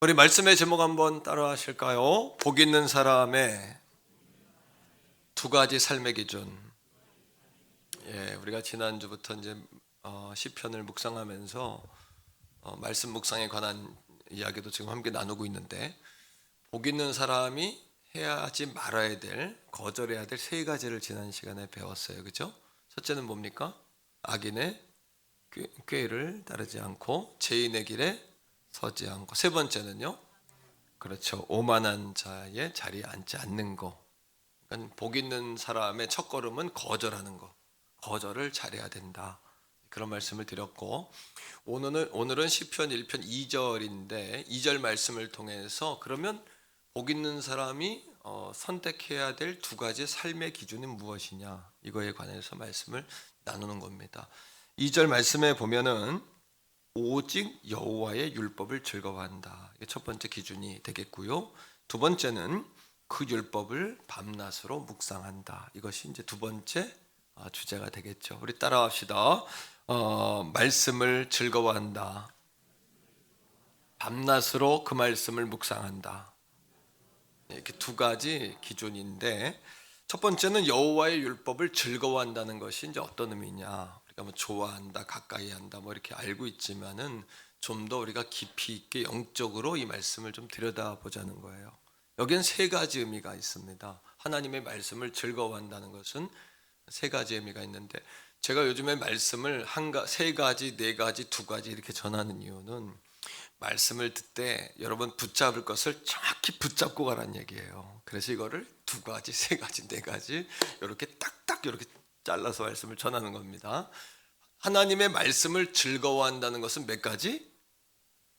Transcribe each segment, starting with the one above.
우리 말씀의 제목 한번 따라 하실까요? 복 있는 사람의 두 가지 삶의 기준. 우리가 지난주부터 이제 시편을 묵상하면서 말씀 묵상에 관한 이야기도 지금 함께 나누고 있는데, 복 있는 사람이 해야 하지 말아야 될, 거절해야 될 세 가지를 지난 시간에 배웠어요. 그죠? 첫째는 뭡니까? 악인의 꾀를 따르지 않고 죄인의 길에 서지 않고, 세 번째는요, 그렇죠, 오만한 자의 자리에 앉지 않는 거. 그러니까 복 있는 사람의 첫걸음은 거절하는 거, 거절을 잘해야 된다, 그런 말씀을 드렸고, 오늘은 시편 1편 2절인데 2절 말씀을 통해서 그러면 복 있는 사람이 선택해야 될 두 가지 삶의 기준은 무엇이냐, 이거에 관해서 말씀을 나누는 겁니다. 2절 말씀에 보면은 오직 여호와의 율법을 즐거워한다, 이게 첫 번째 기준이 되겠고요. 두 번째는 그 율법을 밤낮으로 묵상한다, 이것이 이제 두 번째 주제가 되겠죠. 우리 따라합시다. 말씀을 즐거워한다, 밤낮으로 그 말씀을 묵상한다. 이렇게 두 가지 기준인데, 첫 번째는 여호와의 율법을 즐거워한다는 것이 이제 어떤 의미냐, 우리가 뭐 좋아한다, 가까이 한다, 뭐 이렇게 알고 있지만은 좀 더 우리가 깊이 있게 영적으로 이 말씀을 좀 들여다보자는 거예요. 여기엔 세 가지 의미가 있습니다. 하나님의 말씀을 즐거워한다는 것은 세 가지 의미가 있는데, 제가 요즘에 말씀을 세 가지, 네 가지, 두 가지 이렇게 전하는 이유는, 말씀을 듣되 여러분 붙잡을 것을 정확히 붙잡고 가라는 얘기예요. 그래서 이거를 두 가지, 세 가지, 네 가지 이렇게 딱딱 이렇게 잘라서 말씀을 전하는 겁니다. 하나님의 말씀을 즐거워한다는 것은 몇 가지?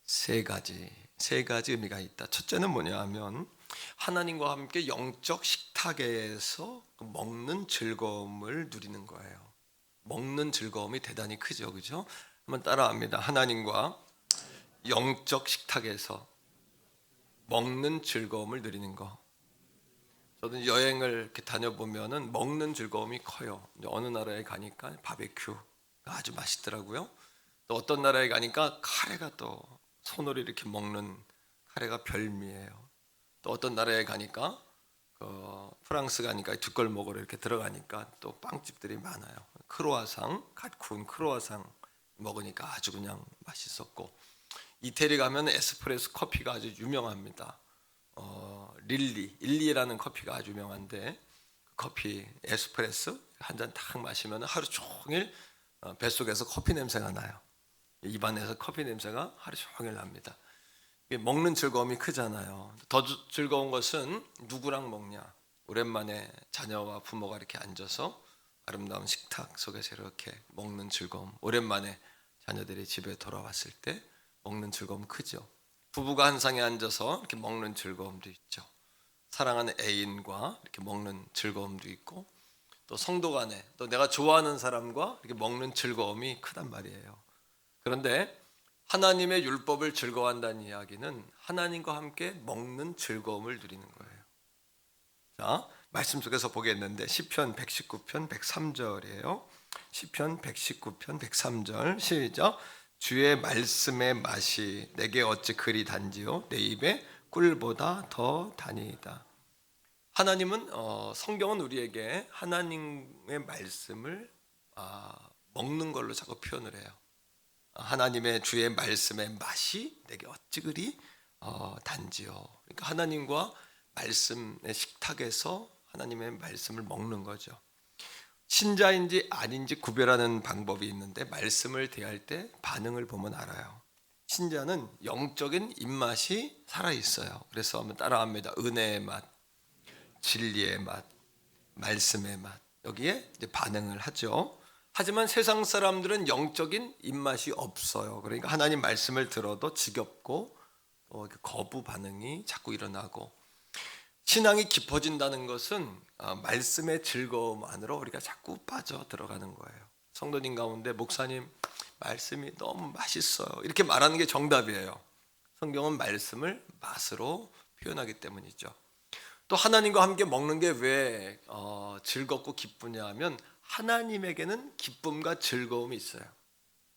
세 가지 의미가 있다. 첫째는 뭐냐 하면, 하나님과 함께 영적 식탁에서 먹는 즐거움을 누리는 거예요. 먹는 즐거움이 대단히 크죠, 그죠? 한번 따라합니다. 하나님과 영적 식탁에서 먹는 즐거움을 누리는 거. 저도 여행을 이렇게 다녀보면은 먹는 즐거움이 커요. 어느 나라에 가니까 바베큐가 아주 맛있더라고요. 또 어떤 나라에 가니까 카레가, 또 손으로 이렇게 먹는 카레가 별미예요. 또 어떤 나라에 가니까 프랑스 가니까 뒷걸 먹으러 이렇게 들어가니까 또 빵집들이 많아요. 크로아상, 갓 구운 크로아상 먹으니까 아주 그냥 맛있었고, 이태리 가면 에스프레소 커피가 아주 유명합니다. 일리라는 커피가 아주 유명한데, 그 커피 에스프레소 한 잔 딱 마시면 하루 종일 뱃속에서 커피 냄새가 나요. 입안에서 커피 냄새가 하루 종일 납니다. 먹는 즐거움이 크잖아요. 더 즐거운 것은 누구랑 먹냐. 오랜만에 자녀와 부모가 이렇게 앉아서 아름다운 식탁 속에서 이렇게 먹는 즐거움. 오랜만에 자녀들이 집에 돌아왔을 때 먹는 즐거움 크죠. 부부가 한 상에 앉아서 이렇게 먹는 즐거움도 있죠. 사랑하는 애인과 이렇게 먹는 즐거움도 있고, 또 성도 간에, 또 내가 좋아하는 사람과 이렇게 먹는 즐거움이 크단 말이에요. 그런데 하나님의 율법을 즐거워한다는 이야기는 하나님과 함께 먹는 즐거움을 누리는 거예요. 자, 말씀 속에서 보겠는데 시편 119편 103절이에요. 시편 119편 103절 시작. 주의 말씀의 맛이 내게 어찌 그리 단지요, 내 입에 꿀보다 더 다니이다. 하나님은 성경은 우리에게 하나님의 말씀을 먹는 걸로 자꾸 표현을 해요. 하나님의 주의 말씀의 맛이 내게 어찌 그리 단지요. 그러니까 하나님과 말씀의 식탁에서 하나님의 말씀을 먹는 거죠. 신자인지 아닌지 구별하는 방법이 있는데, 말씀을 대할 때 반응을 보면 알아요. 신자는 영적인 입맛이 살아있어요. 그래서 한번 따라합니다. 은혜의 맛, 진리의 맛, 말씀의 맛, 여기에 이제 반응을 하죠. 하지만 세상 사람들은 영적인 입맛이 없어요. 그러니까 하나님 말씀을 들어도 지겹고 또 거부 반응이 자꾸 일어나고, 신앙이 깊어진다는 것은 말씀의 즐거움 안으로 우리가 자꾸 빠져 들어가는 거예요. 성도님 가운데 목사님 말씀이 너무 맛있어요, 이렇게 말하는 게 정답이에요. 성경은 말씀을 맛으로 표현하기 때문이죠. 또 하나님과 함께 먹는 게 왜 즐겁고 기쁘냐 하면, 하나님에게는 기쁨과 즐거움이 있어요.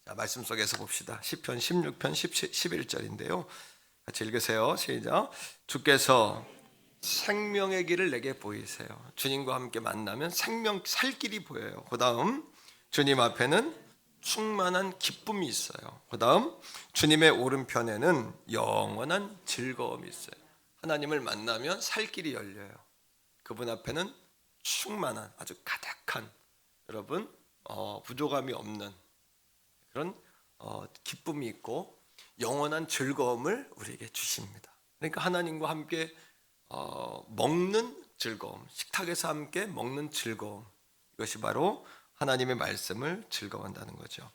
자, 말씀 속에서 봅시다. 시편 16편 11절인데요. 같이 읽으세요. 시작. 주께서 생명의 길을 내게 보이세요. 주님과 함께 만나면 살 길이 보여요. 그 다음 주님 앞에는 충만한 기쁨이 있어요. 그 다음 주님의 오른편에는 영원한 즐거움이 있어요. 하나님을 만나면 살 길이 열려요. 그분 앞에는 충만한 아주 가득한 여러분 부족함이 없는 그런 기쁨이 있고 영원한 즐거움을 우리에게 주십니다. 그러니까 하나님과 함께 먹는 즐거움, 식탁에서 함께 먹는 즐거움, 이것이 바로 하나님의 말씀을 즐거워한다는 거죠.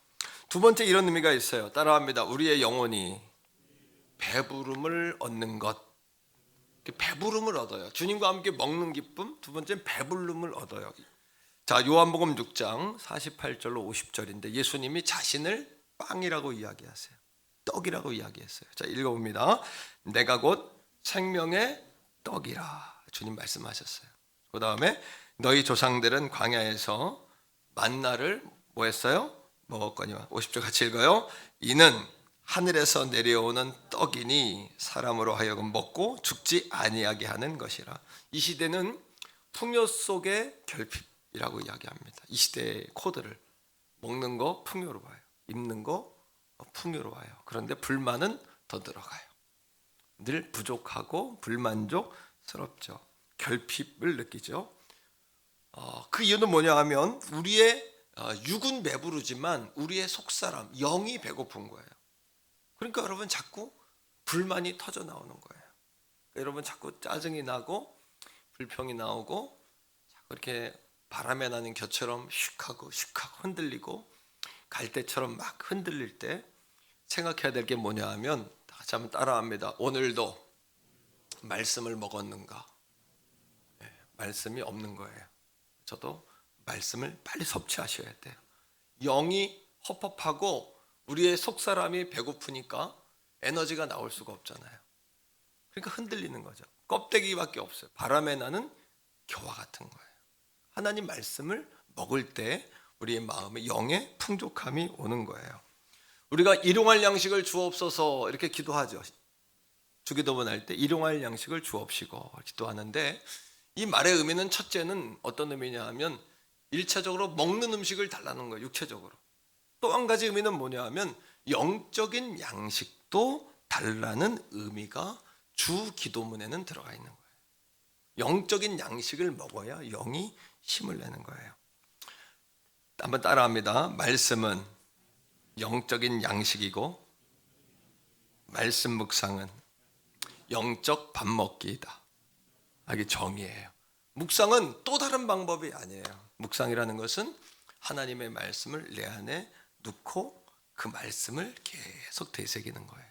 두 번째 이런 의미가 있어요. 따라합니다. 우리의 영혼이 배부름을 얻는 것. 배부름을 얻어요. 주님과 함께 먹는 기쁨. 두 번째는 배부름을 얻어요. 자, 요한복음 6장 48절로 50절인데 예수님이 자신을 빵이라고 이야기하세요. 떡이라고 이야기했어요. 자, 읽어봅니다. 내가 곧 생명의 떡이라 주님 말씀하셨어요. 그 다음에 너희 조상들은 광야에서 만나를 뭐 했어요? 먹었거니와. 50절 같이 읽어요. 이는 하늘에서 내려오는 떡이니 사람으로 하여금 먹고 죽지 아니하게 하는 것이라. 이 시대는 풍요 속의 결핍이라고 이야기합니다. 이 시대의 코드를 먹는 거 풍요로워요. 입는 거 풍요로워요. 그런데 불만은 더 늘어가요. 늘 부족하고 불만족스럽죠. 결핍을 느끼죠. 그 이유는 뭐냐 하면 우리의 육은 배부르지만 우리의 속사람, 영이 배고픈 거예요. 그러니까 여러분 자꾸 불만이 터져 나오는 거예요. 그러니까 여러분 자꾸 짜증이 나고 불평이 나오고 자꾸 이렇게 바람에 나는 겨처럼 슉하고 흔들리고 갈대처럼 막 흔들릴 때 생각해야 될 게 뭐냐 하면 다 같이 한번 따라합니다. 오늘도 말씀을 먹었는가? 네, 말씀이 없는 거예요. 저도 말씀을 빨리 섭취하셔야 돼요. 영이 헛헛하고 우리의 속사람이 배고프니까 에너지가 나올 수가 없잖아요. 그러니까 흔들리는 거죠. 껍데기밖에 없어요. 바람에 나는 겨와 같은 거예요. 하나님 말씀을 먹을 때 우리의 마음에 영의 풍족함이 오는 거예요. 우리가 일용할 양식을 주옵소서 이렇게 기도하죠. 주기도문 할 때 일용할 양식을 주옵시고 기도하는데 이 말의 의미는 첫째는 어떤 의미냐 하면 일차적으로 먹는 음식을 달라는 거예요. 육체적으로. 또 한 가지 의미는 뭐냐 하면 영적인 양식도 달라는 의미가 주 기도문에는 들어가 있는 거예요. 영적인 양식을 먹어야 영이 힘을 내는 거예요. 한번 따라합니다. 말씀은 영적인 양식이고 말씀 묵상은 영적 밥 먹기이다. 이게 정의예요. 묵상은 또 다른 방법이 아니에요. 묵상이라는 것은 하나님의 말씀을 내 안에 넣고 그 말씀을 계속 되새기는 거예요.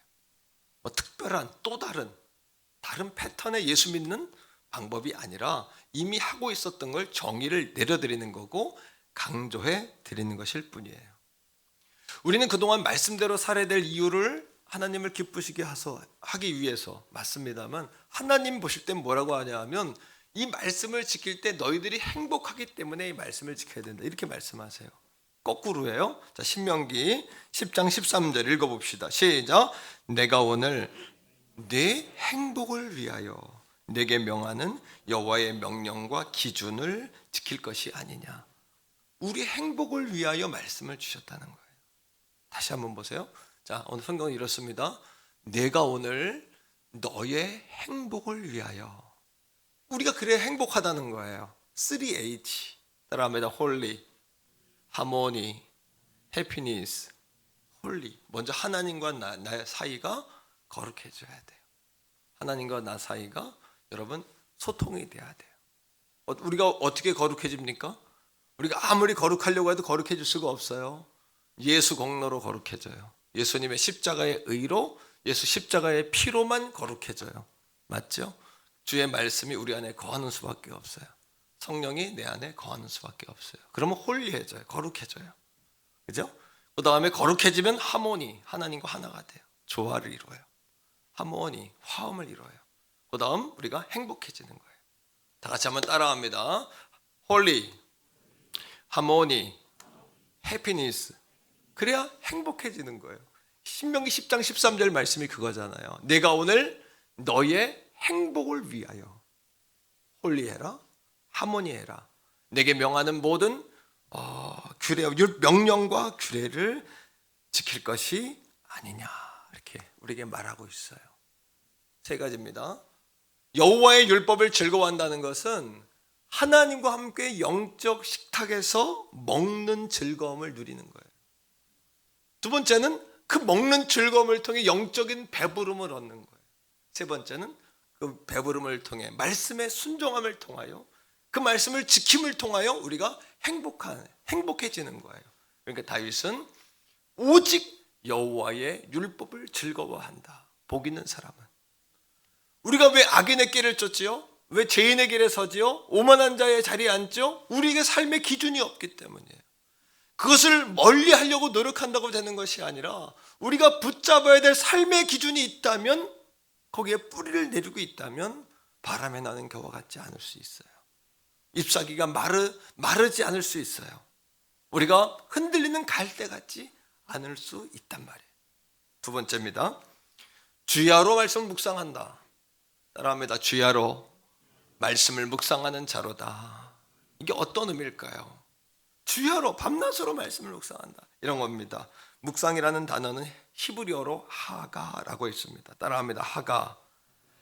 뭐 특별한 또 다른 패턴의 예수 믿는 방법이 아니라 이미 하고 있었던 걸 정의를 내려드리는 거고 강조해 드리는 것일 뿐이에요. 우리는 그동안 말씀대로 살아야 될 이유를 하나님을 기쁘시게 하기 위해서 맞습니다만 하나님 보실 땐 뭐라고 하냐 하면 이 말씀을 지킬 때 너희들이 행복하기 때문에 이 말씀을 지켜야 된다 이렇게 말씀하세요. 거꾸로예요. 자, 신명기 10장 13절 읽어봅시다. 시작. 내가 오늘 네 행복을 위하여 내게 명하는 여호와의 명령과 기준을 지킬 것이 아니냐. 우리 행복을 위하여 말씀을 주셨다는 거예요. 다시 한번 보세요. 자, 오늘 성경은 이렇습니다. 내가 오늘 너의 행복을 위하여. 우리가 그래야 행복하다는 거예요. 3H 따라합니다. 홀리, 하모니, 해피니스, 홀리. 먼저 하나님과 나의 사이가 거룩해져야 돼요. 하나님과 나 사이가 여러분 소통이 돼야 돼요. 우리가 어떻게 거룩해집니까? 우리가 아무리 거룩하려고 해도 거룩해질 수가 없어요. 예수 공로로 거룩해져요. 예수님의 십자가의 의로, 예수 십자가의 피로만 거룩해져요. 맞죠? 주의 말씀이 우리 안에 거하는 수밖에 없어요. 성령이 내 안에 거하는 수밖에 없어요. 그러면 홀리해져요. 거룩해져요. 그죠? 그 다음에 거룩해지면 하모니, 하나님과 하나가 돼요. 조화를 이루어요. 하모니, 화음을 이루어요. 그 다음 우리가 행복해지는 거예요. 다 같이 한번 따라합니다. 홀리, 하모니, 해피니스. 그래야 행복해지는 거예요. 신명기 10장 13절 말씀이 그거잖아요. 내가 오늘 너의 행복을 위하여 홀리해라, 하모니해라. 내게 명하는 모든 명령과 규례를 지킬 것이 아니냐, 이렇게 우리에게 말하고 있어요. 세 가지입니다. 여호와의 율법을 즐거워한다는 것은 하나님과 함께 영적 식탁에서 먹는 즐거움을 누리는 거예요. 두 번째는 그 먹는 즐거움을 통해 영적인 배부름을 얻는 거예요. 세 번째는 그 배부름을 통해 말씀의 순종함을 통하여 그 말씀을 지킴을 통하여 우리가 행복해지는 거예요. 그러니까 다윗은 오직 여호와의 율법을 즐거워한다. 복 있는 사람은. 우리가 왜 악인의 길을 쫓지요? 왜 죄인의 길에 서지요? 오만한 자의 자리에 앉죠? 우리에게 삶의 기준이 없기 때문이에요. 그것을 멀리 하려고 노력한다고 되는 것이 아니라 우리가 붙잡아야 될 삶의 기준이 있다면, 거기에 뿌리를 내리고 있다면 바람에 나는 겨와 같지 않을 수 있어요. 잎사귀가 마르지 않을 수 있어요. 우리가 흔들리는 갈대 같지 않을 수 있단 말이에요. 두 번째입니다. 주야로 말씀을 묵상한다. 따라합니다. 주야로 말씀을 묵상하는 자로다. 이게 어떤 의미일까요? 주야로 밤낮으로 말씀을 묵상한다, 이런 겁니다. 묵상이라는 단어는 히브리어로 하가라고 있습니다. 따라합니다. 하가.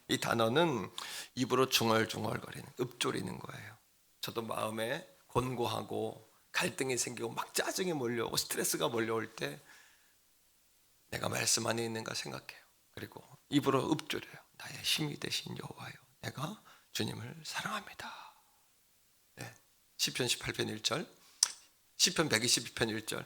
이 단어는 입으로 중얼중얼거리는, 읊조리는 거예요. 저도 마음에 곤고하고 갈등이 생기고 막 짜증이 몰려오고 스트레스가 몰려올 때 내가 말씀 안에 있는가 생각해요. 그리고 입으로 읊조려요. 나의 힘이 되신 여호와여, 내가 주님을 사랑합니다. 네. 시편 18편 1절, 시편 122편 1절.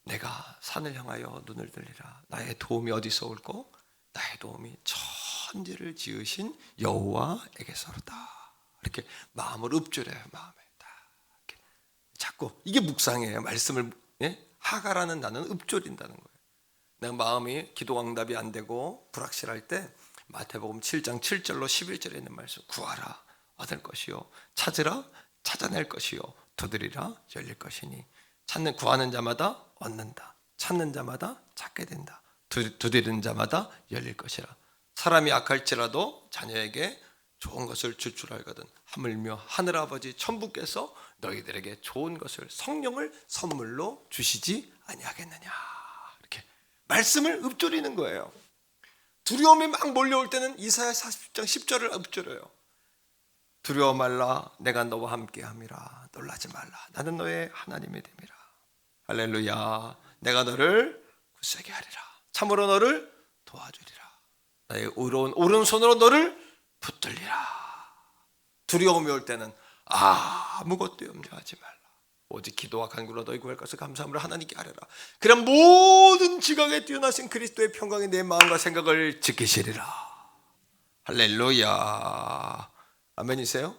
내가 산을 향하여 눈을 들리라. 나의 도움이 어디서 올꼬? 나의 도움이 천지를 지으신 여호와에게서로다. 이렇게 마음을 읊조려요. 마음에 이렇게 자꾸 이게 묵상이에요. 말씀을 하가라는 단어는 읊조린다는 거예요. 내가 마음이 기도 응답이 안 되고 불확실할 때 마태복음 7장 7절로 11절에 있는 말씀, 구하라 얻을 것이요, 찾으라 찾아낼 것이요, 두드리라 열릴 것이니 구하는 자마다 얻는다, 찾는 자마다 찾게 된다, 두드리는 자마다 열릴 것이라. 사람이 악할지라도 자녀에게 좋은 것을 줄 줄 알거든 하물며 하늘아버지 천부께서 너희들에게 좋은 것을, 성령을 선물로 주시지 아니하겠느냐. 이렇게 말씀을 읊조리는 거예요. 두려움이 막 몰려올 때는 이사야 40장 10절을 읊조려요. 두려워 말라, 내가 너와 함께함이라. 놀라지 말라, 나는 너의 하나님이 됨이라. 할렐루야. 내가 너를 굳세게 하리라. 참으로 너를 도와주리라. 나의 의로운 오른손으로 너를 붙들리라. 두려움이 올 때는 아무것도 염려하지 말라. 오직 기도와 간구로 너희 구할 것을 감사함으로 하나님께 아뢰라. 그럼 모든 지각에 뛰어나신 그리스도의 평강이 내 마음과 생각을 지키시리라. 할렐루야. 아멘이세요?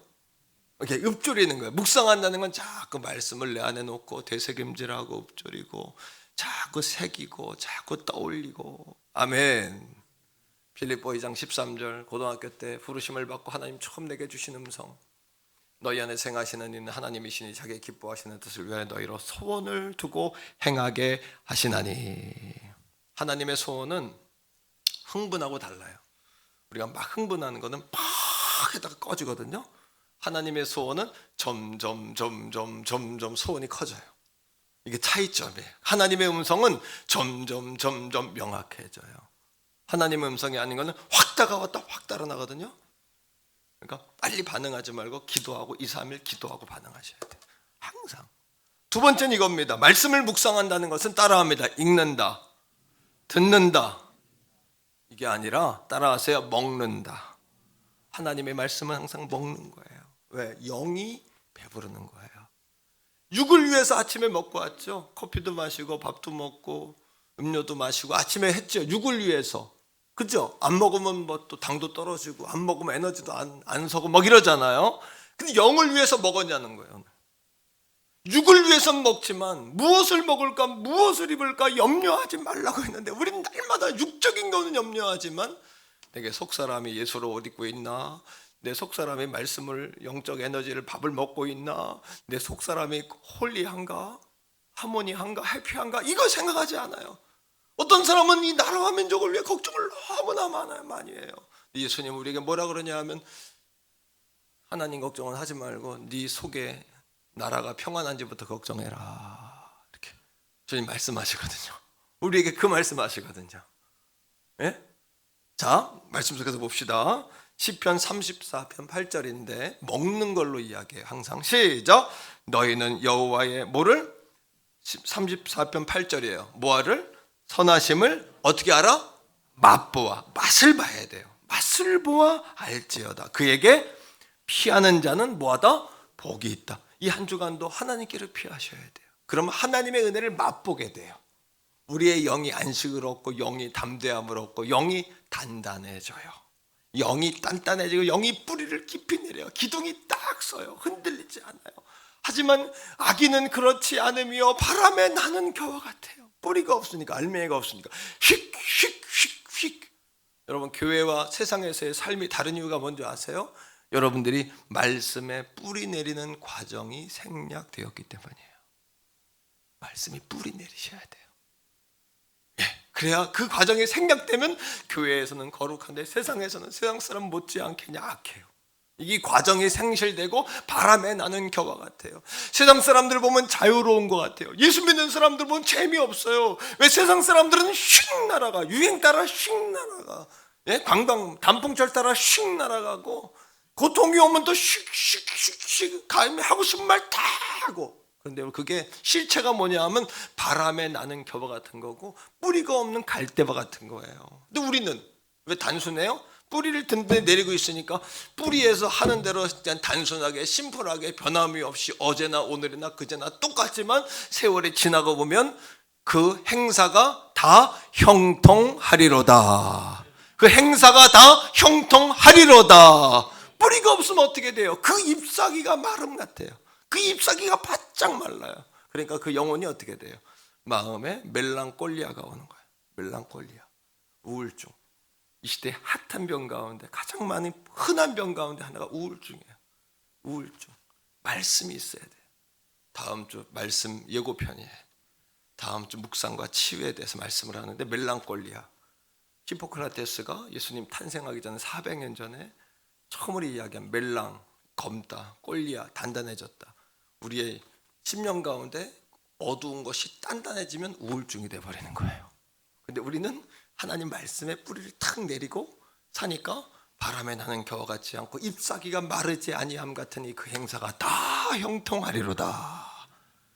이렇게 읊조리는 거예요. 묵상한다는 건 자꾸 말씀을 내 안에 놓고 되새김질하고 읊조리고 자꾸 새기고 자꾸 떠올리고. 아멘. 빌립보 2장 13절, 고등학교 때 부르심을 받고 하나님 처음 내게 주신 음성, 너희 안에 생하시는 이는 하나님이시니 자기 기뻐하시는 뜻을 위하여 너희로 소원을 두고 행하게 하시나니. 하나님의 소원은 흥분하고 달라요. 우리가 막 흥분하는 거는 막 하다가 꺼지거든요. 하나님의 소원은 점점 소원이 커져요. 이게 차이점이에요. 하나님의 음성은 점점 명확해져요. 하나님의 음성이 아닌 거는 확 다가왔다 확 달아나거든요. 그러니까 빨리 반응하지 말고 기도하고 2, 3일 기도하고 반응하셔야 돼요. 항상. 두 번째는 이겁니다. 말씀을 묵상한다는 것은 따라합니다. 읽는다, 듣는다, 이게 아니라 따라하세요. 먹는다. 하나님의 말씀은 항상 먹는 거예요. 왜? 영이 배부르는 거예요. 육을 위해서 아침에 먹고 왔죠. 커피도 마시고 밥도 먹고 음료도 마시고 아침에 했죠. 육을 위해서. 그죠? 안 먹으면 뭐 또 당도 떨어지고 안 먹으면 에너지도 안 서고 막 이러잖아요. 근데 영을 위해서 먹었냐는 거예요. 육을 위해서는 먹지만 무엇을 먹을까, 무엇을 입을까 염려하지 말라고 했는데 우리는 날마다 육적인 거는 염려하지만 내게 속사람이 예수로 옷 입고 있나, 내 속사람이 말씀을, 영적 에너지를, 밥을 먹고 있나, 내 속사람이 홀리한가, 하모니한가, 해피한가, 이거 생각하지 않아요. 어떤 사람은 이 나라와 민족을 위해 걱정을 너무나 많이 해요. 예수님 우리에게 뭐라 그러냐 하면 하나님 걱정은 하지 말고 네 속에 나라가 평안한지부터 걱정해라. 이렇게 주님 말씀하시거든요. 우리에게 그 말씀하시거든요. 예? 자, 말씀 속에서 봅시다. 시편 34편 8절인데 먹는 걸로 이야기해요. 항상 시작. 너희는 여호와의 뭐를 34편 8절이에요. 뭐를 선하심을 어떻게 알아? 맛보아. 맛을 봐야 돼요. 맛을 보아 알지어다. 그에게 피하는 자는 뭐하다? 복이 있다. 이 한 주간도 하나님께를 피하셔야 돼요. 그러면 하나님의 은혜를 맛보게 돼요. 우리의 영이 안식을 얻고 영이 담대함을 얻고 영이 단단해져요. 영이 단단해지고 영이 뿌리를 깊이 내려요. 기둥이 딱 서요. 흔들리지 않아요. 하지만 악인은 그렇지 않으며 바람에 나는 겨와 같아요. 뿌리가 없으니까, 알맹이가 없으니까 휙휙휙휙. 여러분, 교회와 세상에서의 삶이 다른 이유가 뭔지 아세요? 여러분들이 말씀에 뿌리 내리는 과정이 생략되었기 때문이에요. 말씀이 뿌리 내리셔야 돼요. 예, 그래야 그 과정이 생략되면 교회에서는 거룩한데 세상에서는 세상 사람 못지않게 약해요. 이 과정이 생실되고 바람에 나는 겨와 같아요. 세상 사람들 보면 자유로운 것 같아요. 예수 믿는 사람들 보면 재미없어요. 왜? 세상 사람들은 휙 날아가, 유행 따라 휙 날아가, 예? 관광 단풍철 따라 휙 날아가고, 고통이 오면 또 슉슉슉슉 하고 싶은 말 다 하고. 그런데 그게 실체가 뭐냐 하면 바람에 나는 겨와 같은 거고 뿌리가 없는 갈대바 같은 거예요. 근데 우리는 왜 단순해요? 뿌리를 든든히 내리고 있으니까 뿌리에서 하는 대로 그냥 단순하게 심플하게 변함이 없이 어제나 오늘이나 그제나 똑같지만 세월이 지나고 보면 그 행사가 다 형통하리로다. 그 행사가 다 형통하리로다. 뿌리가 없으면 어떻게 돼요? 그 잎사귀가 마름 같아요. 그 잎사귀가 바짝 말라요. 그러니까 그 영혼이 어떻게 돼요? 마음에 멜랑콜리아가 오는 거예요. 멜랑콜리아, 우울증. 이 시대의 핫한 병 가운데 가장 많은 흔한 병 가운데 하나가 우울증이에요. 우울증. 말씀이 있어야 돼요. 다음 주 말씀 예고편이에요. 다음 주 묵상과 치유에 대해서 말씀을 하는데 멜랑콜리아. 히포크라테스가 예수님 탄생하기 전에 400년 전에 처음으로 이야기한 멜랑, 검다, 꼴리아, 단단해졌다. 우리의 10년 가운데 어두운 것이 단단해지면 우울증이 돼버리는 거예요. 근데 우리는 하나님 말씀에 뿌리를 탁 내리고 사니까 바람에 나는 겨와 같지 않고 잎사귀가 마르지 아니함 같으니 그 행사가 다 형통하리로다.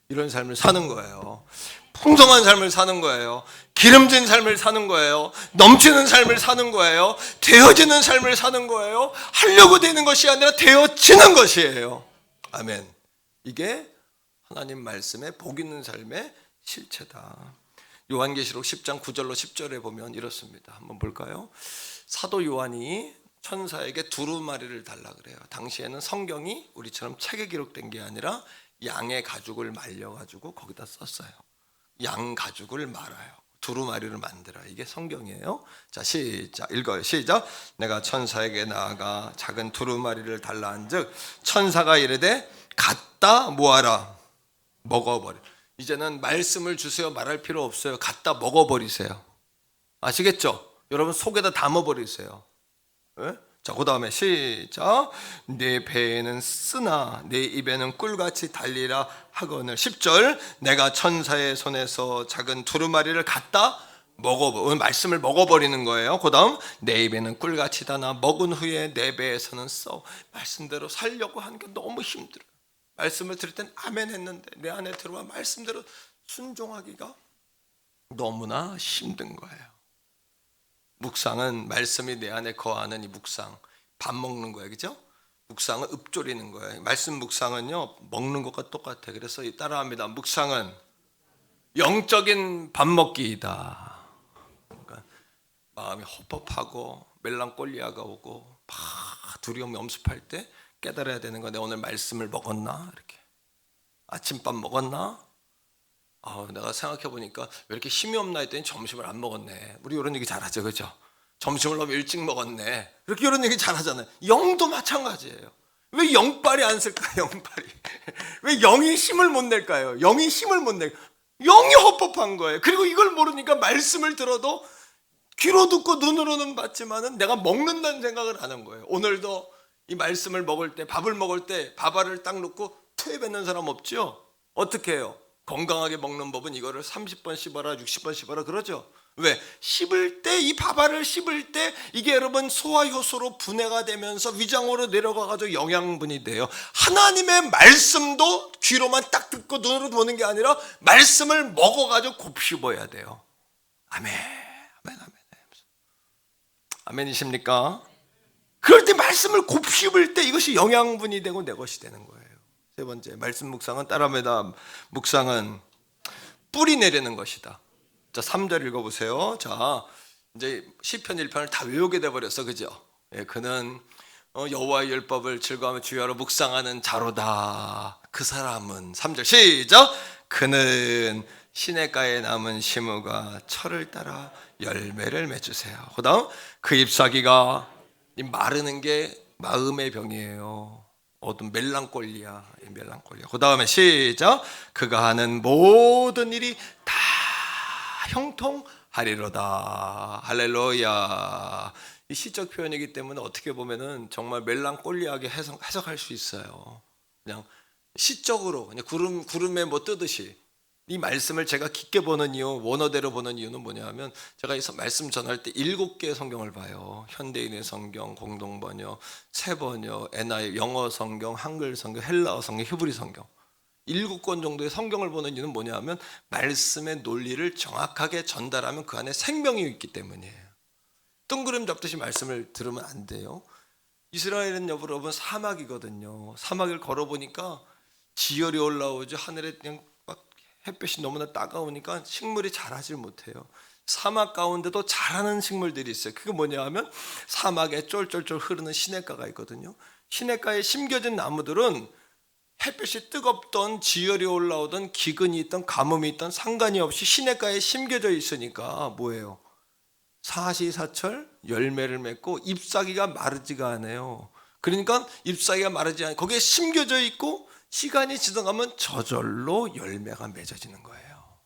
이런 삶을 사는 거예요. 풍성한 삶을 사는 거예요. 기름진 삶을 사는 거예요. 넘치는 삶을 사는 거예요. 되어지는 삶을 사는 거예요. 하려고 되는 것이 아니라 되어지는 것이에요. 아멘. 이게 하나님 말씀에 복 있는 삶의 실체다. 요한계시록 10장 9절로 10절에 보면 이렇습니다. 한번 볼까요? 사도 요한이 천사에게 두루마리를 달라 그래요. 당시에는 성경이 우리처럼 책에 기록된 게 아니라 양의 가죽을 말려가지고 거기다 썼어요. 양 가죽을 말아요. 두루마리를 만들어요. 이게 성경이에요. 자, 시작 읽어요. 시작. 내가 천사에게 나아가 작은 두루마리를 달라 한즉 천사가 이르되 갖다 모아라. 먹어버려. 이제는 말씀을 주세요 말할 필요 없어요. 갖다 먹어버리세요. 아시겠죠? 여러분 속에다 담아버리세요. 네? 자, 그 다음에 시작. 내 배에는 쓰나 내 입에는 꿀같이 달리라 하거늘. 10절. 내가 천사의 손에서 작은 두루마리를 갖다 오늘 말씀을 먹어버리는 거예요. 그 다음 내 입에는 꿀같이 다나 먹은 후에 내 배에서는 써. 말씀대로 살려고 하는 게 너무 힘들어요. 말씀을 들을 땐 아멘 했는데 내 안에 들어와 말씀대로 순종하기가 너무나 힘든 거예요. 묵상은 말씀이 내 안에 거하는 이 묵상. 밥 먹는 거예요. 그죠? 묵상은 읊조리는 거예요. 말씀 묵상은요 먹는 것과 똑같아요. 그래서 따라합니다. 묵상은 영적인 밥 먹기이다. 그러니까 마음이 허법하고 멜랑콜리아가 오고 막 두려움 염습할 때 깨달아야 되는 거. 내가 오늘 말씀을 먹었나? 이렇게 아침밥 먹었나? 내가 생각해보니까 왜 이렇게 힘이 없나 했더니 점심을 안 먹었네. 우리 이런 얘기 잘하죠. 그죠? 점심을 너무 일찍 먹었네. 이렇게 이런 얘기 잘하잖아요. 영도 마찬가지예요. 왜 영빨이 안 쓸까요? 영빨이. 왜 영이 힘을 못 낼까요? 영이 힘을 못 낼까요? 영이 헛법한 거예요. 그리고 이걸 모르니까 말씀을 들어도 귀로 듣고 눈으로는 봤지만은 내가 먹는다는 생각을 안 한 거예요. 오늘도 이 말씀을 먹을 때, 밥을 먹을 때 밥알을 딱 놓고 토해 뱉는 사람 없죠? 어떻게 해요? 건강하게 먹는 법은 이거를 30번 씹어라, 60번 씹어라 그러죠. 왜? 씹을 때, 이 밥알을 씹을 때 이게 여러분 소화효소로 분해가 되면서 위장으로 내려가가지고 영양분이 돼요. 하나님의 말씀도 귀로만 딱 듣고 눈으로 보는 게 아니라 말씀을 먹어가지고 곱씹어야 돼요. 아멘, 아멘, 아멘. 아멘이십니까? 그럴 때 말씀을 곱씹을 때 이것이 영양분이 되고 내 것이 되는 거예요. 세 번째, 말씀 묵상은 따라합니다. 묵상은 뿌리 내리는 것이다. 자, 3절 읽어보세요. 자, 이제 시편 1편을 다 외우게 돼버렸어, 그죠? 예, 그는 여호와의 율법을 즐거워하며 주야로 묵상하는 자로다. 그 사람은 3절 시작. 그는 시냇가에 남은 시무가 철을 따라 열매를 맺으세요. 그 다음 그 잎사귀가 마르는 게 마음의 병이에요. 어떤 멜랑콜리아. 그 다음에 시작. 그가 하는 모든 일이 다 형통하리로다. 할렐루야. 이 시적 표현이기 때문에 어떻게 보면은 정말 멜랑콜리하게 해석할 수 있어요. 그냥 시적으로 그냥 구름에 뭐 뜨듯이. 이 말씀을 제가 깊게 보는 이유, 원어대로 보는 이유는 뭐냐면 제가 이 말씀 전할 때 7개의 성경을 봐요. 현대인의 성경, 공동번역, 새번역, NIV, 영어 성경, 한글 성경, 헬라어 성경, 히브리 성경 7권 정도의 성경을 보는 이유는 뭐냐면 말씀의 논리를 정확하게 전달하면 그 안에 생명이 있기 때문이에요. 뜬구름 잡듯이 말씀을 들으면 안 돼요. 이스라엘은 여러분 사막이거든요. 사막을 걸어보니까 지열이 올라오죠. 하늘에 그냥 햇볕이 너무나 따가우니까 식물이 자라질 못해요. 사막 가운데도 자라는 식물들이 있어요. 그게 뭐냐 하면 사막에 쫄쫄쫄 흐르는 시냇가가 있거든요. 시냇가에 심겨진 나무들은 햇볕이 뜨겁던 지열이 올라오던 기근이 있던 가뭄이 있던 상관이 없이 시냇가에 심겨져 있으니까 뭐예요? 사시사철 열매를 맺고 잎사귀가 마르지가 않아요. 그러니까 잎사귀가 마르지 않아요. 거기에 심겨져 있고 시간이 지나가면 저절로 열매가 맺어지는 거예요.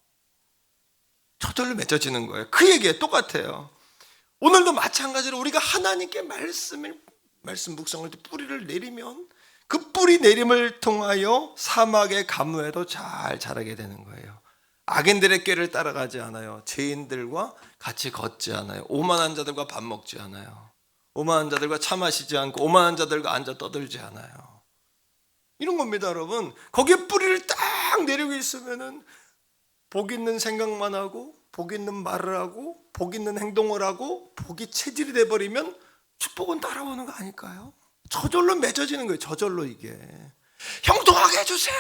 저절로 맺어지는 거예요. 그 얘기에 똑같아요. 오늘도 마찬가지로 우리가 하나님께 말씀 묵상을 때 뿌리를 내리면 그 뿌리 내림을 통하여 사막의 가무에도 잘 자라게 되는 거예요. 악인들의 꾀를 따라가지 않아요. 죄인들과 같이 걷지 않아요. 오만한 자들과 밥 먹지 않아요. 오만한 자들과 차 마시지 않고 오만한 자들과 앉아 떠들지 않아요. 이런 겁니다, 여러분. 거기에 뿌리를 딱 내리고 있으면은 복 있는 생각만 하고 복 있는 말을 하고 복 있는 행동을 하고 복이 체질이 돼버리면 축복은 따라오는 거 아닐까요? 저절로 맺어지는 거예요. 저절로 이게 형통하게 해주세요.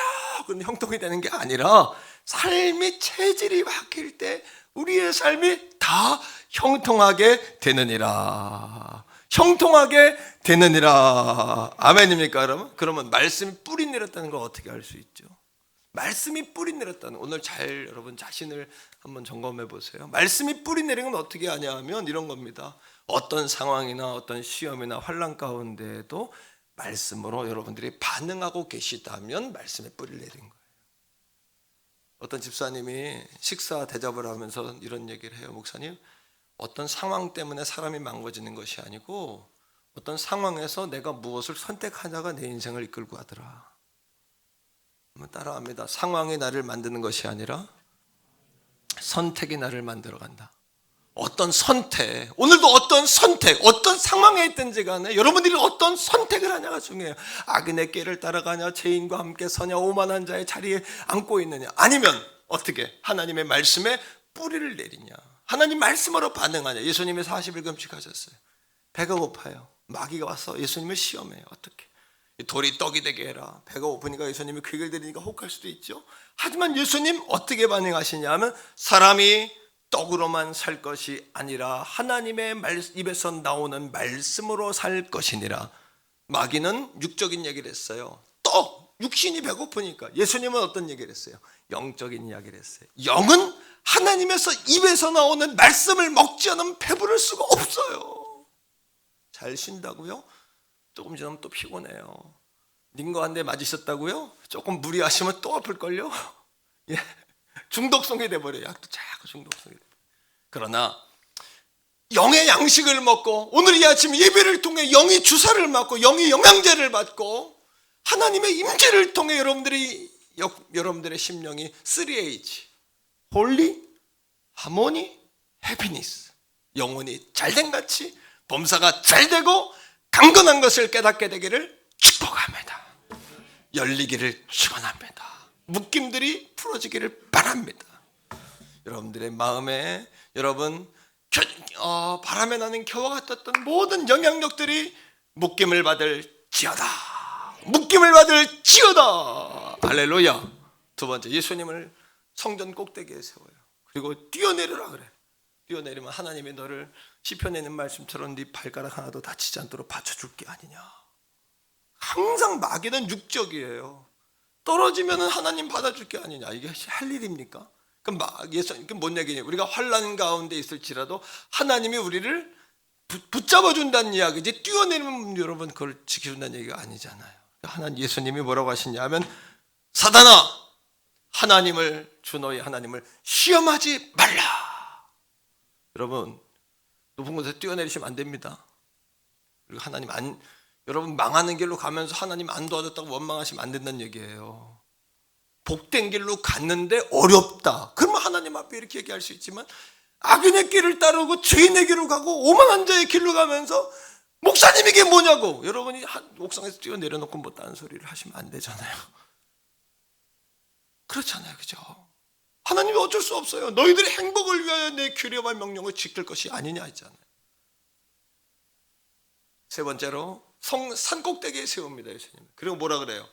그런데 형통이 되는 게 아니라 삶이 체질이 바뀔 때 우리의 삶이 다 형통하게 되느니라. 형통하게 되느니라. 아멘입니까, 여러분? 그러면 말씀이 뿌리 내렸다는 걸 어떻게 알 수 있죠? 말씀이 뿌리 내렸다는, 오늘 잘 여러분 자신을 한번 점검해 보세요. 말씀이 뿌리 내린 건 어떻게 아냐 하면 이런 겁니다. 어떤 상황이나 어떤 시험이나 환난 가운데에도 말씀으로 여러분들이 반응하고 계시다면 말씀에 뿌리를 내린 거예요. 어떤 집사님이 식사 대접을 하면서 이런 얘기를 해요. 목사님, 어떤 상황 때문에 사람이 망가지는 것이 아니고 어떤 상황에서 내가 무엇을 선택하냐가 내 인생을 이끌고 가더라. 한번 따라합니다. 상황이 나를 만드는 것이 아니라 선택이 나를 만들어 간다. 어떤 선택, 오늘도 어떤 선택, 어떤 상황에 있든지 간에 여러분들이 어떤 선택을 하냐가 중요해요. 악인의 꾀를 따라가냐, 죄인과 함께 서냐, 오만한 자의 자리에 앉고 있느냐, 아니면 어떻게 하나님의 말씀에 뿌리를 내리냐, 하나님 말씀으로 반응하냐. 예수님이 40일 금식하셨어요. 배가 고파요. 마귀가 와서 예수님을 시험해요. 어떻게? 돌이 떡이 되게 해라. 배가 고프니까 예수님이 그 얘기를 들으니까 혹할 수도 있죠. 하지만 예수님 어떻게 반응하시냐 하면 사람이 떡으로만 살 것이 아니라 하나님의 입에서 나오는 말씀으로 살 것이니라. 마귀는 육적인 얘기를 했어요. 떡, 육신이 배고프니까. 예수님은 어떤 얘기를 했어요? 영적인 이야기를 했어요. 영은 하나님에서 입에서 나오는 말씀을 먹지 않으면 배부를 수가 없어요. 잘 쉰다고요? 조금 지나면 또 피곤해요. 링거 한 대 맞으셨다고요? 조금 무리하시면 또 아플걸요? 예. 중독성이 돼버려요. 약도 자꾸 중독성이 돼. 그러나 영의 양식을 먹고 오늘 이 아침 예배를 통해 영의 주사를 맞고 영의 영양제를 받고 하나님의 임재를 통해 여러분들의 심령이 3H 홀리, 하모니, 해피니스 영혼이 잘된 같이 범사가 잘되고 강건한 것을 깨닫게 되기를 축복합니다. 열리기를 축원합니다. 묶임들이 풀어지기를 바랍니다. 여러분들의 마음에 여러분 바람에 나는 겨와 같았던 모든 영향력들이 묶임을 받을지어다. 묶임을 받을지어다. 할렐루야. 두 번째, 예수님을 성전 꼭대기에 세워요. 그리고 뛰어내리라 그래. 뛰어내리면 하나님이 너를 시편에 있는 말씀처럼 네 발가락 하나도 다치지 않도록 받쳐줄 게 아니냐. 항상 마귀는 육적이에요. 떨어지면 하나님 받아줄 게 아니냐. 이게 할 일입니까? 그럼 뭔 얘기냐? 우리가 환난 가운데 있을지라도 하나님이 우리를 붙잡아 준다는 이야기지. 뛰어내리면 여러분 그걸 지켜준다는 얘기가 아니잖아요. 하나님 예수님이 뭐라고 하시냐 하면 사단아, 하나님을 주 너희 하나님을 시험하지 말라. 여러분 높은 곳에서 뛰어내리시면 안 됩니다. 그리고 여러분 망하는 길로 가면서 하나님 안 도와줬다고 원망하시면 안 된다는 얘기예요. 복된 길로 갔는데 어렵다. 그러면 하나님 앞에 이렇게 얘기할 수 있지만 악인의 길을 따르고 죄인의 길로 가고 오만한 자의 길로 가면서 목사님 이게 뭐냐고 여러분이 옥상에서 뛰어내려놓고 뭐 딴 소리를 하시면 안 되잖아요. 그렇잖아요. 그죠? 하나님이 어쩔 수 없어요. 너희들의 행복을 위하여 내 규례와 명령을 지킬 것이 아니냐 했잖아요. 세 번째로 산꼭대기에 세웁니다. 예수님. 그리고 뭐라 그래요?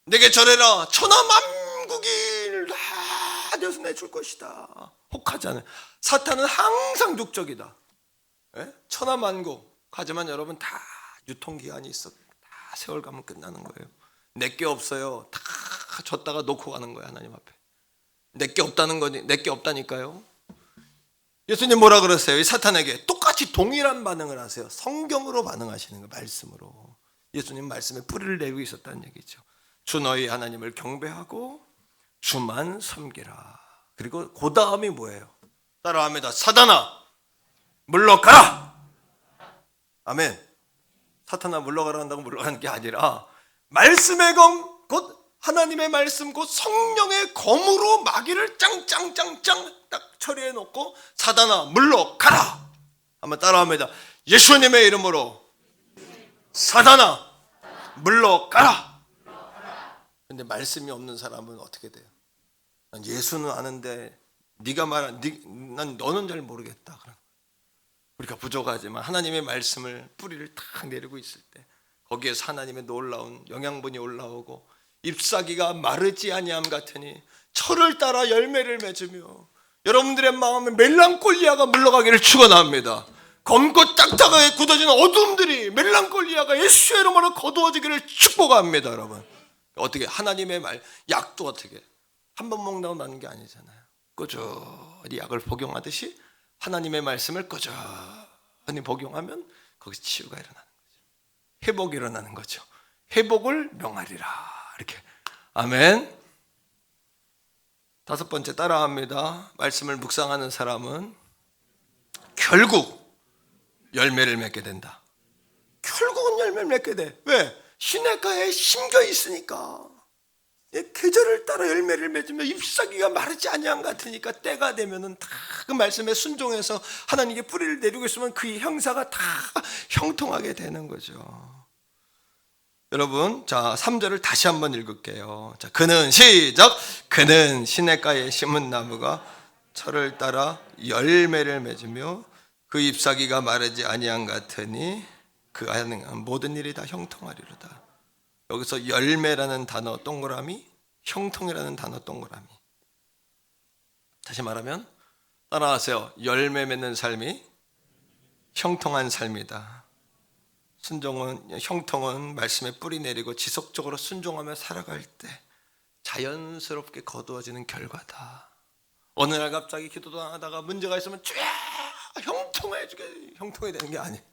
내게 절해라. 천하만국을 다 되어서 내줄 것이다. 혹하잖아요. 사탄은 항상 육적이다. 예? 천하만국. 하지만 여러분 다 유통기한이 있어. 다 세월 가면 끝나는 거예요. 내게 없어요. 다 줬다가 놓고 가는 거예요. 하나님 앞에. 내게 없다는 거니, 내게 없다니까요. 예수님 뭐라 그러세요? 이 사탄에게 똑같이 동일한 반응을 하세요. 성경으로 반응하시는 거예요. 말씀으로. 예수님 말씀에 뿌리를 내고 있었다는 얘기죠. 주 너희 하나님을 경배하고 주만 섬기라. 그리고 그 다음이 뭐예요? 따라합니다. 사단아 물러가라. 아멘. 사탄아 물러가라 한다고 물러가는 게 아니라 말씀의 검, 곧 하나님의 말씀, 곧 성령의 검으로 마귀를 짱짱짱짱 딱 처리해 놓고 사단아 물러가라. 한번 따라합니다. 예수님의 이름으로 사단아 물러가라. 근데 말씀이 없는 사람은 어떻게 돼요? 난 예수는 아는데 네가 말한 난 너는 잘 모르겠다. 우리가 부족하지만 하나님의 말씀을 뿌리를 탁 내리고 있을 때 거기에서 하나님의 놀라운 영양분이 올라오고 잎사귀가 마르지 아니함 같으니 철을 따라 열매를 맺으며 여러분들의 마음에 멜랑콜리아가 물러가기를 축원합니다. 검고 딱딱하게 굳어진 어둠들이 멜랑콜리아가 예수의 이름으로 거두어지기를 축복합니다. 여러분 어떻게 하나님의 말 약도 어떻게 한 번 먹는다고 나는 게 아니잖아요. 꾸준히 약을 복용하듯이 하나님의 말씀을 꾸준히 복용하면 거기서 치유가 일어나는 거죠. 회복이 일어나는 거죠. 회복을 명하리라. 이렇게 아멘. 다섯 번째 따라합니다. 말씀을 묵상하는 사람은 결국 열매를 맺게 된다. 결국은 열매를 맺게 돼. 왜? 시냇가에 심겨 있으니까. 계절을 따라 열매를 맺으며 잎사귀가 마르지 아니함 같으니까 때가 되면은 다 그 말씀에 순종해서 하나님께 뿌리를 내리고 있으면 그 형사가 다 형통하게 되는 거죠. 여러분, 자 3절을 다시 한번 읽을게요. 자, 그는 시작. 그는 시냇가에 심은 나무가 철을 따라 열매를 맺으며 그 잎사귀가 마르지 아니함 같으니 그 하는 모든 일이 다 형통하리로다. 여기서 열매라는 단어 동그라미, 형통이라는 단어 동그라미. 다시 말하면 따라하세요. 열매 맺는 삶이 형통한 삶이다. 형통은 말씀에 뿌리 내리고 지속적으로 순종하며 살아갈 때 자연스럽게 거두어지는 결과다. 어느 날 갑자기 기도도 안 하다가 문제가 있으면 쫙 형통해야 되는 게 아니에요.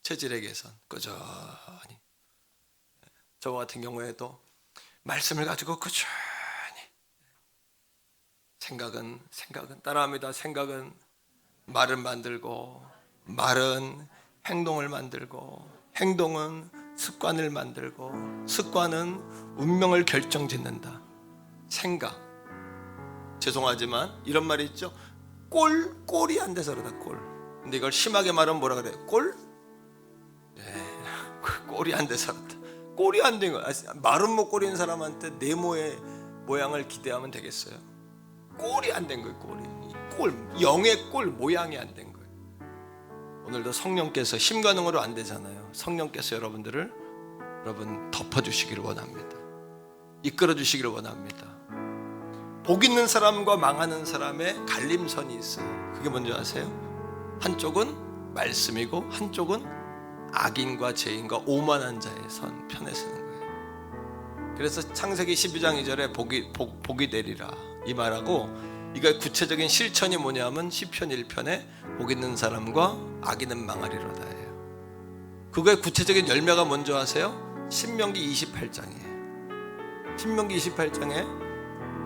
체질의 개선, 꾸준히. 저 같은 경우에도 말씀을 가지고 꾸준히 생각은 따라합니다. 생각은 말을 만들고, 말은 행동을 만들고, 행동은 습관을 만들고, 습관은 운명을 결정짓는다. 생각. 죄송하지만 이런 말이 있죠. 꼴이 안 돼서 그러다, 꼴. 근데 이걸 심하게 말하면 뭐라 그래요? 꼴? 네, 꼴이 안 돼서 그렇다. 꼴이 안 된 거야. 마른 목 꼴인 사람한테 네모의 모양을 기대하면 되겠어요? 꼴이 안 된 거예요. 꼴, 영의 꼴 모양이 안 된 거예요. 오늘도 성령께서 힘가능으로 안 되잖아요. 성령께서 여러분들을 덮어주시기를 원합니다. 이끌어주시기를 원합니다. 복 있는 사람과 망하는 사람의 갈림선이 있어요. 그게 뭔지 아세요? 한쪽은 말씀이고 한쪽은 악인과 죄인과 오만한 자의 편에 서는 거예요. 그래서 창세기 12장 2절에 복이 되리라 이 말하고, 이거 구체적인 실천이 뭐냐면 시편 1편에 복 있는 사람과 악인은 망하리로다예요. 그거의 구체적인 열매가 뭔지 아세요? 신명기 28장이에요. 신명기 28장에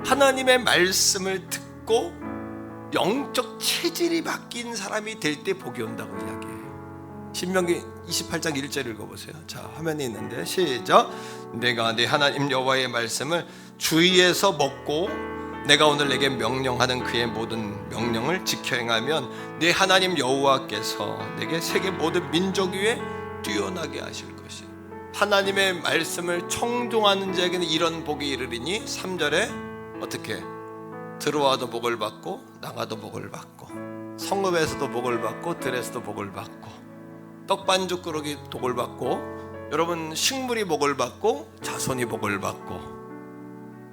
하나님의 말씀을 듣고 영적 체질이 바뀐 사람이 될 때 복이 온다고 이야기해요. 신명기 28장 1절 읽어보세요. 자, 화면에 있는데 시작. 내가 내 하나님 여호와의 말씀을 주의해서 먹고 내가 오늘 내게 명령하는 그의 모든 명령을 지켜 행하면 내 하나님 여호와께서 내게 세계 모든 민족 위에 뛰어나게 하실 것이. 하나님의 말씀을 청종하는 자에게는 이런 복이 이르리니 3절에 어떻게? 들어와도 복을 받고 나가도 복을 받고, 성읍에서도 복을 받고 들에서도 복을 받고, 떡반죽 그릇이 복을 받고, 여러분 식물이 복을 받고 자손이 복을 받고,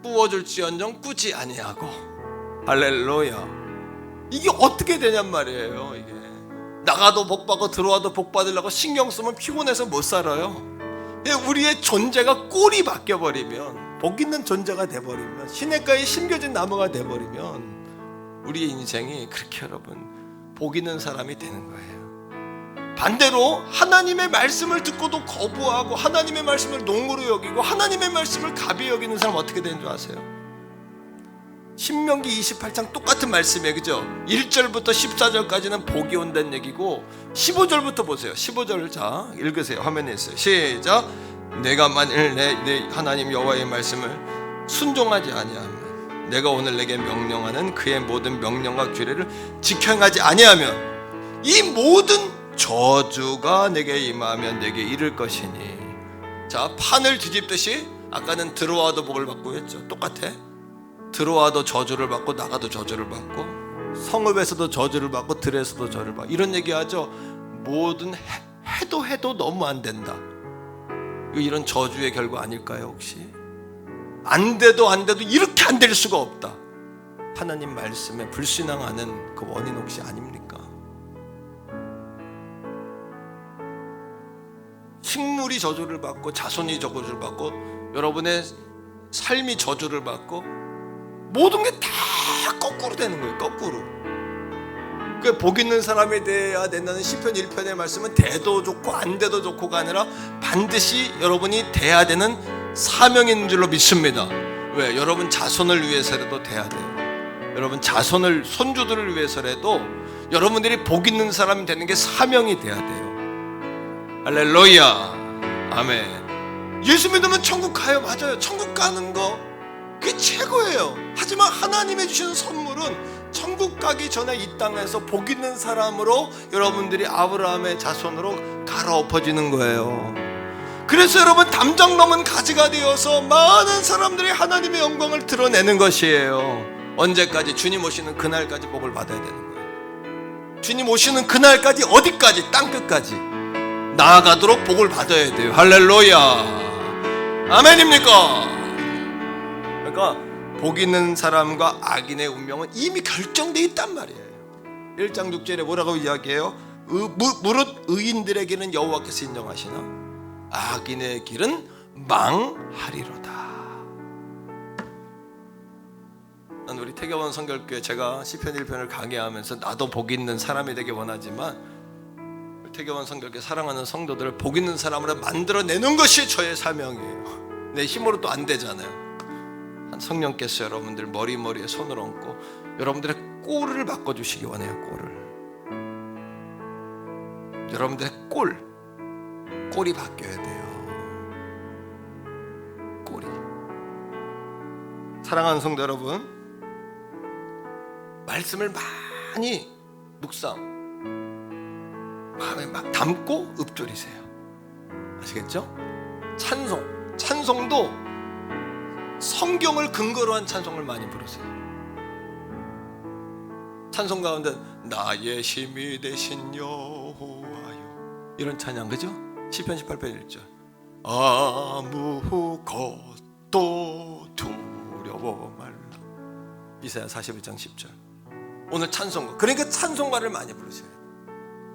꾸어줄지언정 꾸지 아니하고. 할렐루야. 이게 어떻게 되냔 말이에요. 이게 나가도 복 받고 들어와도 복 받으려고 신경 쓰면 피곤해서 못 살아요. 우리의 존재가 꼴이 바뀌어버리면, 복 있는 존재가 돼버리면, 시냇가에 심겨진 나무가 돼버리면 우리의 인생이 그렇게 여러분 복 있는 사람이 되는 거예요. 반대로 하나님의 말씀을 듣고도 거부하고 하나님의 말씀을 농으로 여기고 하나님의 말씀을 가벼이 여기는 사람 어떻게 되는 줄 아세요? 신명기 28장 똑같은 말씀이에요. 그죠? 1절부터 14절까지는 복이 온다는 얘기고 15절부터 보세요. 15절 자 읽으세요. 화면에 있어요. 시작. 내가 만일 내 하나님 여호와의 말씀을 순종하지 아니하면, 내가 오늘 내게 명령하는 그의 모든 명령과 규례를 지켜 행하지 아니하면 이 모든 저주가 내게 임하면 내게 이를 것이니. 자, 판을 뒤집듯이 아까는 들어와도 복을 받고 했죠. 똑같아. 들어와도 저주를 받고 나가도 저주를 받고, 성읍에서도 저주를 받고 들에서도 저주를 받고, 이런 얘기하죠. 뭐든 해도 너무 안 된다. 이런 저주의 결과 아닐까요? 혹시 안 돼도 이렇게 안 될 수가 없다. 하나님 말씀에 불신앙하는 그 원인 혹시 아닙니까? 식물이 저주를 받고 자손이 저주를 받고 여러분의 삶이 저주를 받고 모든 게 다 거꾸로 되는 거예요. 거꾸로. 그 복 있는 사람이 돼야 된다는 시편 1편의 말씀은 돼도 좋고 안 돼도 좋고가 아니라 반드시 여러분이 돼야 되는 사명인 줄로 믿습니다. 왜? 여러분 자손을 위해서라도 돼야 돼요. 여러분 자손을, 손주들을 위해서라도 여러분들이 복 있는 사람이 되는 게 사명이 돼야 돼요. 할렐루야. 아멘. 예수 믿으면 천국 가요. 맞아요. 천국 가는 거 그게 최고예요. 하지만 하나님이 주시는 선물은 천국 가기 전에 이 땅에서 복 있는 사람으로 여러분들이 아브라함의 자손으로 갈아엎어지는 거예요. 그래서 여러분 담장 넘은 가지가 되어서 많은 사람들이 하나님의 영광을 드러내는 것이에요. 언제까지? 주님 오시는 그날까지 복을 받아야 되는 거예요. 주님 오시는 그날까지 어디까지? 땅끝까지 나아가도록 복을 받아야 돼요. 할렐루야. 아멘입니까? 그러니까 복 있는 사람과 악인의 운명은 이미 결정되어 있단 말이에요. 1장 6절에 뭐라고 이야기해요? 무릇 의인들에게는 여호와께서 인정하시나 악인의 길은 망하리로다. 난 우리 태교원 성결교회 제가 시편 1편을 강의하면서 나도 복 있는 사람이 되기 원하지만 태교원 성결교회 사랑하는 성도들을 복 있는 사람으로 만들어내는 것이 저의 사명이에요. 내 힘으로 또 안 되잖아요. 성령께서 여러분들 머리에 손을 얹고 여러분들의 꼴을 바꿔주시기 원해요. 꼴을. 여러분들의 꼴이 바뀌어야 돼요. 꼴이. 사랑하는 성도 여러분, 말씀을 많이 묵상 마음에 막 담고 읊조리세요. 아시겠죠? 찬송도 성경을 근거로 한 찬송을 많이 부르세요. 찬송 가운데 나의 힘이 되신 여호와여, 이런 찬양, 그죠? 시편 18편 1절 아무것도 두려워 말라. 이사야 41장 10절. 오늘 찬송가, 그러니까 찬송가를 많이 부르셔야 돼요.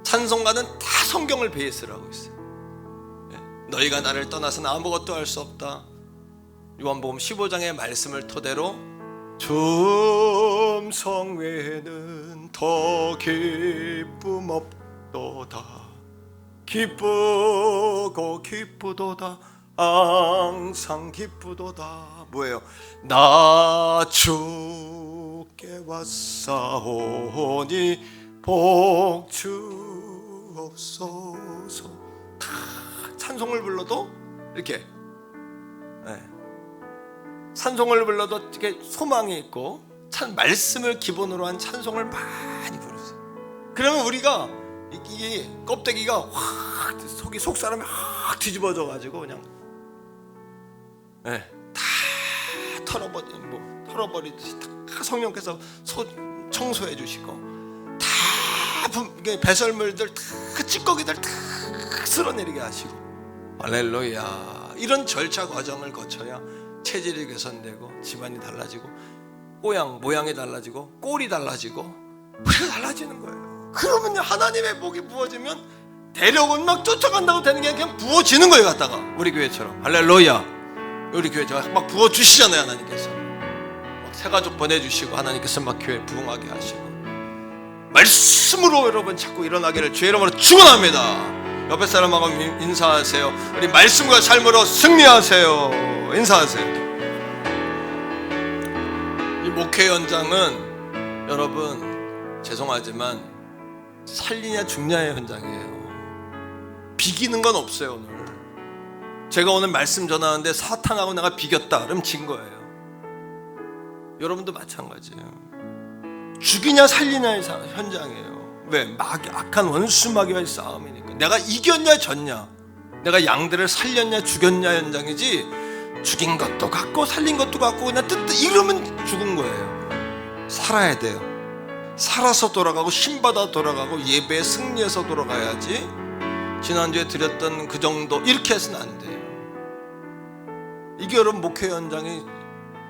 찬송가는 다 성경을 베이스로 하고 있어요. 너희가 나를 떠나서는 아무것도 할 수 없다. 요한복음 15장의 말씀을 토대로 춤성 외에는 더 기쁨 없도다. 기쁘고 기쁘도다. 항상 기쁘도다. 뭐예요? 나 주께 왔사오니 복주옵소서. 다 찬송을 불러도 이렇게, 찬송을 불러도 이렇게 소망이 있고 말씀을 기본으로 한 찬송을 많이 부르세요. 그러면 우리가 이 껍데기가 확 속 사람이 확 뒤집어져 가지고 그냥 다 털어버리듯이 다 성령께서 청소해 주시고 다 배설물들 다 찌꺼기들 다 쓸어내리게 하시고, 할렐루야. 이런 절차 과정을 거쳐야 체질이 개선되고 집안이 달라지고 모양이 달라지고 꼴이 달라지고 우리가 달라지는 거예요. 그러면 하나님의 복이 부어지면 대력은 막 쫓아간다고 되는 게 아니라 그냥 부어지는 거예요. 갖다가 우리 교회처럼. 할렐루야. 우리 교회 막 부어주시잖아요. 하나님께서 막 새가족 보내주시고 하나님께서 막 교회 부흥하게 하시고 말씀으로 여러분 자꾸 일어나기를 주의 이름으로 축원합니다. 옆에 사람하고 인사하세요. 우리 말씀과 삶으로 승리하세요. 인사하세요. 이 목회 현장은 여러분 죄송하지만 살리냐 죽냐의 현장이에요. 비기는 건 없어요. 오늘 제가 오늘 말씀 전하는데 사탄하고 내가 비겼다 그럼 진 거예요. 여러분도 마찬가지예요. 죽이냐 살리냐의 현장이에요. 왜? 악한 원수 마귀와의 싸움이니까. 내가 이겼냐 졌냐, 내가 양들을 살렸냐 죽였냐 현장이지, 죽인 것도 같고 살린 것도 같고 그냥 이러면 죽은 거예요. 살아야 돼요. 살아서 돌아가고 힘받아 돌아가고 예배에 승리해서 돌아가야지. 지난주에 드렸던 그 정도 이렇게 해서는 안 돼요. 이게 여러분 목회 현장이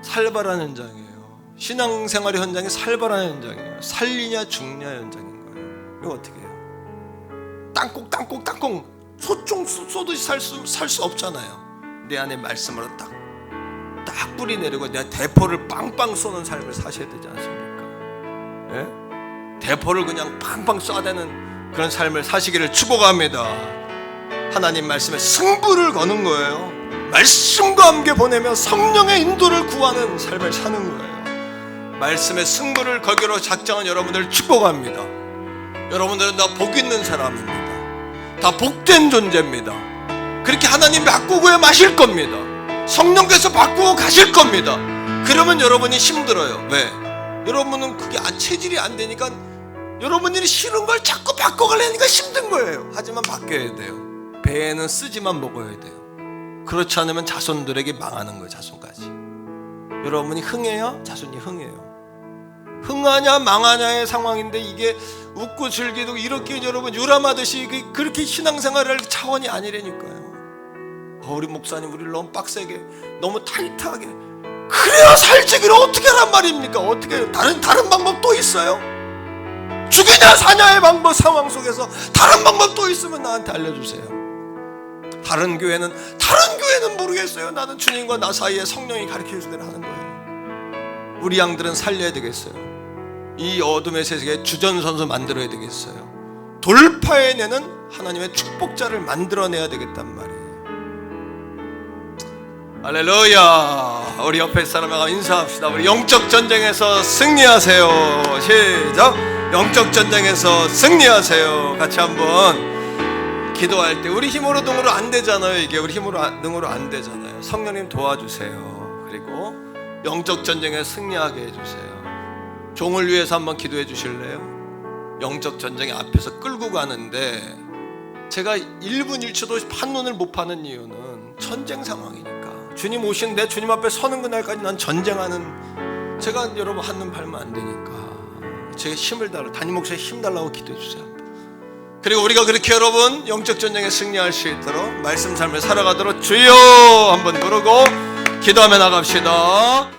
살벌한 현장이에요. 신앙생활의 현장이 살벌한 현장이에요. 살리냐 죽냐 현장인 거예요. 이거 어떻게 해요? 땅콩 소총 쏘듯이 살 수 없잖아요. 내 안에 말씀으로 딱 뿌리 내리고 내 대포를 빵빵 쏘는 삶을 사셔야 되지 않습니까? 예? 대포를 그냥 팡팡 쏴대는 그런 삶을 사시기를 축복합니다. 하나님 말씀에 승부를 거는 거예요. 말씀과 함께 보내며 성령의 인도를 구하는 삶을 사는 거예요. 말씀의 승부를 거기로 작정한 여러분들을 축복합니다. 여러분들은 다 복 있는 사람입니다. 다 복된 존재입니다. 그렇게 하나님 바꾸고 마실 겁니다. 성령께서 바꾸고 가실 겁니다. 그러면 여러분이 힘들어요. 왜? 여러분은 그게 체질이 안 되니까 여러분들이 싫은 걸 자꾸 바꿔가려니까 힘든 거예요. 하지만 바뀌어야 돼요. 배에는 쓰지만 먹어야 돼요. 그렇지 않으면 자손들에게 망하는 거예요. 자손까지. 여러분이 흥해야 자손이 흥해요. 흥하냐 망하냐의 상황인데 이게 웃고 즐기고 이렇게 여러분 유람하듯이 그렇게 신앙생활을 할 차원이 아니라니까요. 우리 목사님 우리를 너무 빡세게 너무 타이트하게 그래야 살지기를 어떻게 하란 말입니까? 어떻게 해요? 다른 방법 또 있어요? 죽이냐 사냐의 방법 상황 속에서 다른 방법 또 있으면 나한테 알려주세요. 다른 교회는 모르겠어요. 나는 주님과 나 사이에 성령이 가르쳐주는 대로 하는 거예요. 우리 양들은 살려야 되겠어요. 이 어둠의 세계에 주전선수 만들어야 되겠어요. 돌파해내는 하나님의 축복자를 만들어내야 되겠단 말이에요. 할렐루야. 우리 옆에 사람하고 인사합시다. 우리 영적 전쟁에서 승리하세요. 시작. 영적 전쟁에서 승리하세요. 같이 한번 기도할 때 우리 힘으로 능으로 안 되잖아요. 이게 우리 힘으로 능으로 안 되잖아요. 성령님 도와주세요. 그리고 영적 전쟁에 승리하게 해주세요. 종을 위해서 한번 기도해 주실래요? 영적 전쟁의 앞에서 끌고 가는데 제가 1분 1초도 한눈을 못 파는 이유는 전쟁 상황이니까. 주님 오시는데 주님 앞에 서는 그날까지 난 전쟁하는, 제가 여러분 한눈 팔면 안 되니까 제가 힘을 달라, 담임 목사에 힘 달라고 기도해 주세요. 그리고 우리가 그렇게 여러분 영적 전쟁에 승리할 수 있도록 말씀 삶을 살아가도록 주여 한번 부르고 기도하며 나갑시다.